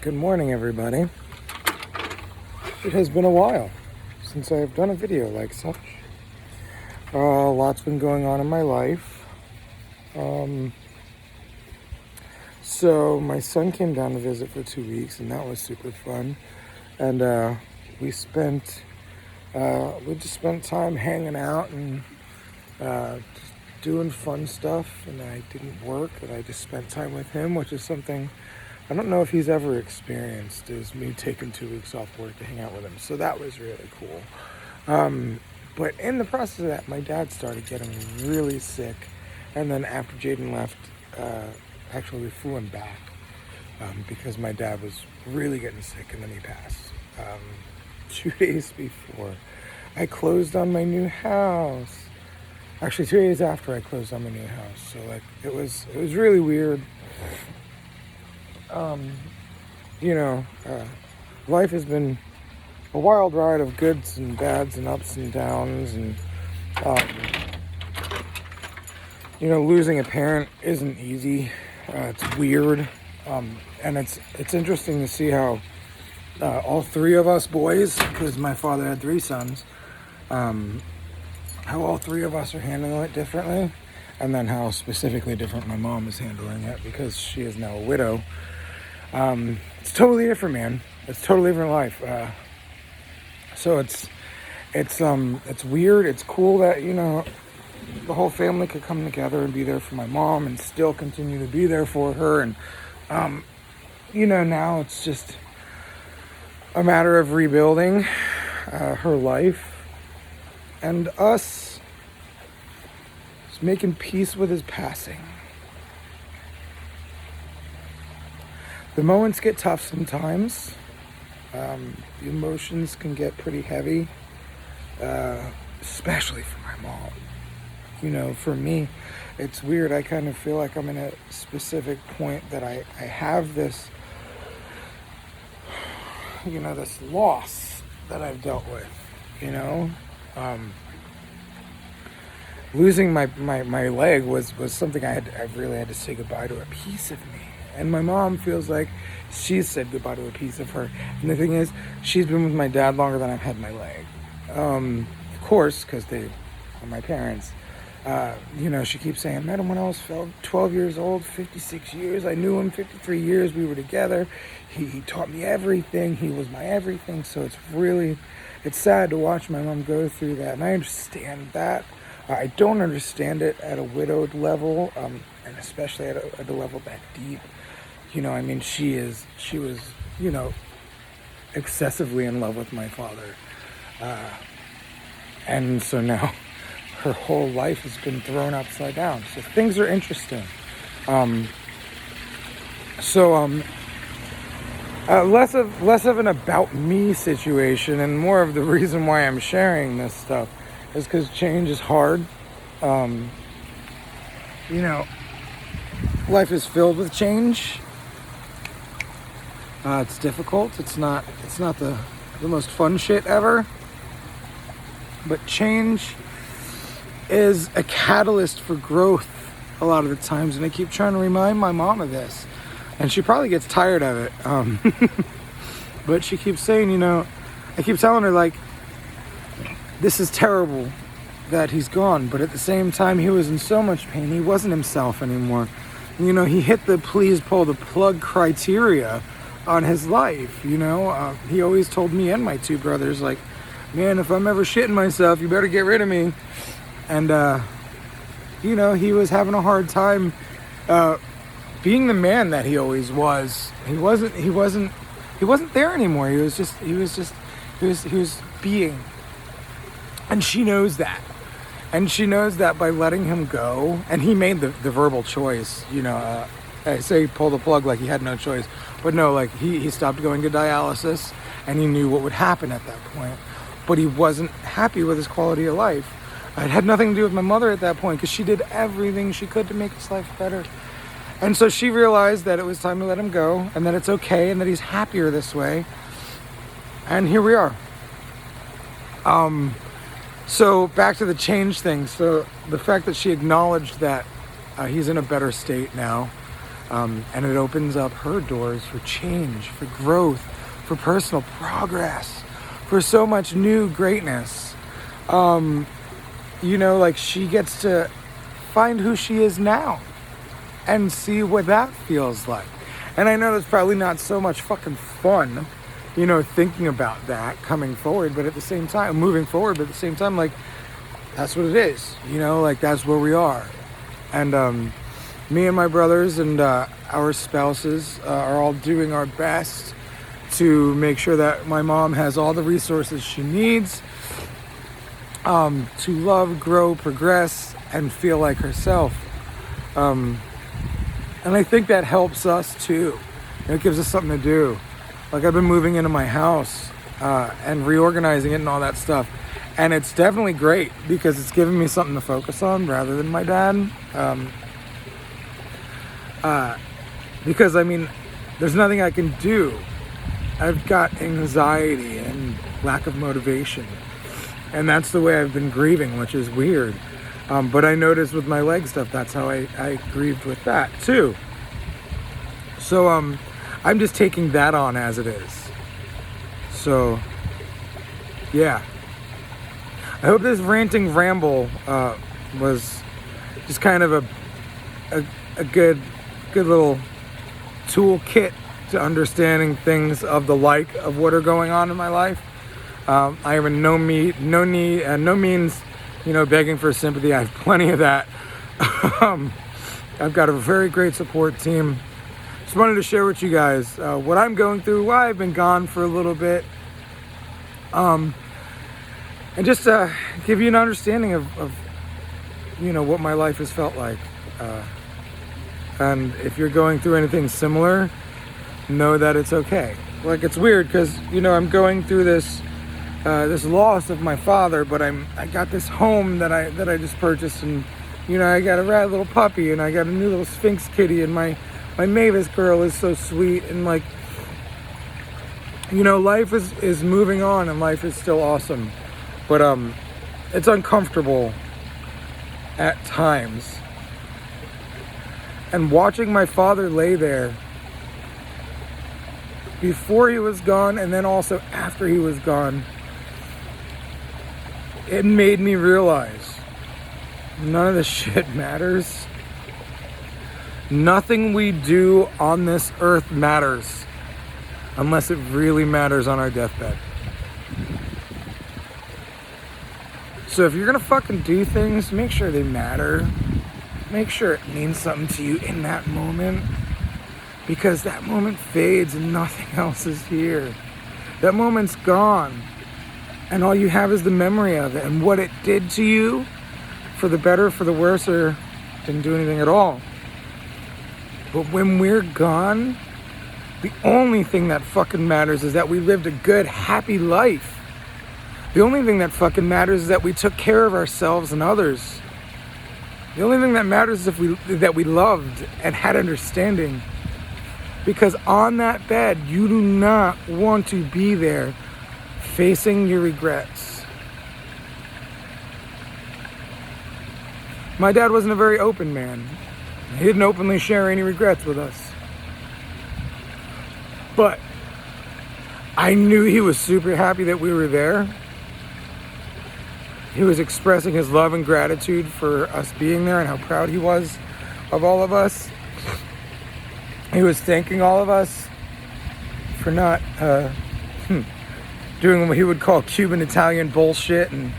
Good morning, everybody. It has been a while since I have done a video like such. Lots been going on in my life. So my son came down to visit for 2 weeks, and that was super fun. And we just spent time hanging out and just doing fun stuff. And I didn't work, and I just spent time with him, which is something I don't know if he's ever experienced, is me taking 2 weeks off work to hang out with him. So that was really cool. But in the process of that, my dad started getting really sick. And then after Jaden left, actually we flew him back because my dad was really getting sick, and then he passed. 2 days before I closed on my new house. Actually, 2 days after I closed on my new house. So it was really weird. Life has been a wild ride of goods and bads and ups and downs, and losing a parent isn't easy. It's weird, and it's interesting to see how all three of us boys, because my father had 3 sons, how all 3 of us are handling it differently, and then how specifically different my mom is handling it, because she is now a widow. It's totally different, man. It's totally different life. So it's weird. It's cool that, the whole family could come together and be there for my mom and still continue to be there for her. And, now it's just a matter of rebuilding her life and us just making peace with his passing. The moments get tough sometimes. The emotions can get pretty heavy, especially for my mom. For me, it's weird. I kind of feel like I'm in a specific point that I have this, this loss that I've dealt with, Losing my leg was something I really had to say goodbye to a piece of me. And my mom feels like she's said goodbye to a piece of her. And the thing is, she's been with my dad longer than I've had my leg. Of course, because they are my parents. She keeps saying, I met him when I was 12 years old, 56 years. I knew him 53 years. We were together. He taught me everything. He was my everything. So it's sad to watch my mom go through that. And I understand that. I don't understand it at a widowed level, and especially at a level that deep. She was, excessively in love with my father. And so now her whole life has been thrown upside down. So things are interesting. Less of an about me situation, and more of the reason why I'm sharing this stuff is because change is hard. Life is filled with change. It's difficult. It's not the most fun shit ever. But change is a catalyst for growth a lot of the times, and I keep trying to remind my mom of this, and she probably gets tired of it. But she keeps saying, I keep telling her, this is terrible that he's gone, but at the same time, he was in so much pain. He wasn't himself anymore. He hit the please pull the plug criteria on his life. He always told me and my 2 brothers, man, if I'm ever shitting myself, you better get rid of me. And he was having a hard time being the man that he always was. He wasn't there anymore. He was being. And she knows that. And she knows that by letting him go, and he made the verbal choice, I say pull the plug like he had no choice. But no, he stopped going to dialysis, and he knew what would happen at that point. But he wasn't happy with his quality of life. It had nothing to do with my mother at that point, because she did everything she could to make his life better. And so she realized that it was time to let him go, and that it's okay, and that he's happier this way. And here we are. So back to the change thing. So the fact that she acknowledged that he's in a better state now, And it opens up her doors for change, for growth, for personal progress, for so much new greatness. Like she gets to find who she is now and see what that feels like. And I know that's probably not so much fucking fun, thinking about that coming forward, but at the same time, moving forward, but at the same time, like, that's what it is, like that's where we are. And me and my brothers and our spouses are all doing our best to make sure that my mom has all the resources she needs to love, grow, progress, and feel like herself. And I think that helps us too. It gives us something to do. Like I've been moving into my house and reorganizing it and all that stuff. And it's definitely great because it's giving me something to focus on rather than my dad. Because there's nothing I can do. I've got anxiety and lack of motivation. And that's the way I've been grieving, which is weird. But I noticed with my leg stuff, that's how I grieved with that too. So I'm just taking that on as it is. So, yeah. I hope this ranting ramble was just kind of a good little toolkit to understanding things of the like of what are going on in my life. I am in no means, begging for sympathy. I have plenty of that. I've got a very great support team. Just wanted to share with you guys what I'm going through, why I've been gone for a little bit. And just give you an understanding of what my life has felt like. And if you're going through anything similar, know that it's okay. Like, it's weird because, I'm going through this loss of my father, but I got this home that I just purchased, and, I got a rad little puppy, and I got a new little Sphinx kitty, and my Mavis girl is so sweet, and like, life is moving on, and life is still awesome. But it's uncomfortable at times. And watching my father lay there before he was gone and then also after he was gone, it made me realize none of this shit matters. Nothing we do on this earth matters unless it really matters on our deathbed. So if you're gonna fucking do things, make sure they matter. Make sure it means something to you in that moment, because that moment fades and nothing else is here. That moment's gone, and all you have is the memory of it and what it did to you, for the better, for the worse, or didn't do anything at all. But when we're gone, the only thing that fucking matters is that we lived a good, happy life. The only thing that fucking matters is that we took care of ourselves and others. The only thing that matters is that we loved and had understanding. Because on that bed, you do not want to be there facing your regrets. My dad wasn't a very open man. He didn't openly share any regrets with us. But I knew he was super happy that we were there. He was expressing his love and gratitude for us being there and how proud he was of all of us. He was thanking all of us for not doing what he would call Cuban Italian bullshit, and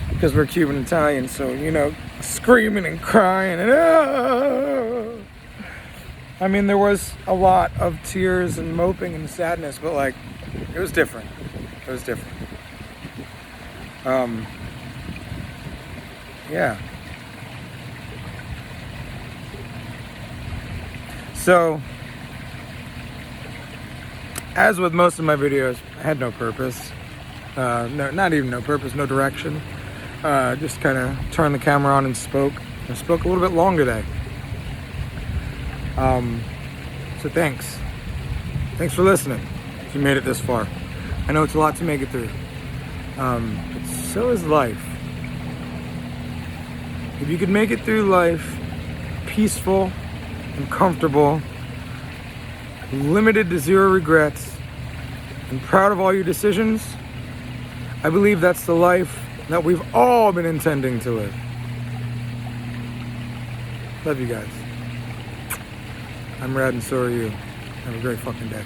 because we're Cuban Italian, so screaming and crying and there was a lot of tears and moping and sadness, but like, it was different. It was different. Yeah. So, as with most of my videos, I had no purpose. No, not even no purpose, no direction. Just kind of turned the camera on and spoke. I spoke a little bit long today. So thanks. Thanks for listening, if you made it this far. I know it's a lot to make it through. But so is life. If you could make it through life peaceful and comfortable limited to zero regrets, and proud of all your decisions. I believe that's the life that we've all been intending to live. Love you guys. I'm rad and so are you. Have a great fucking day.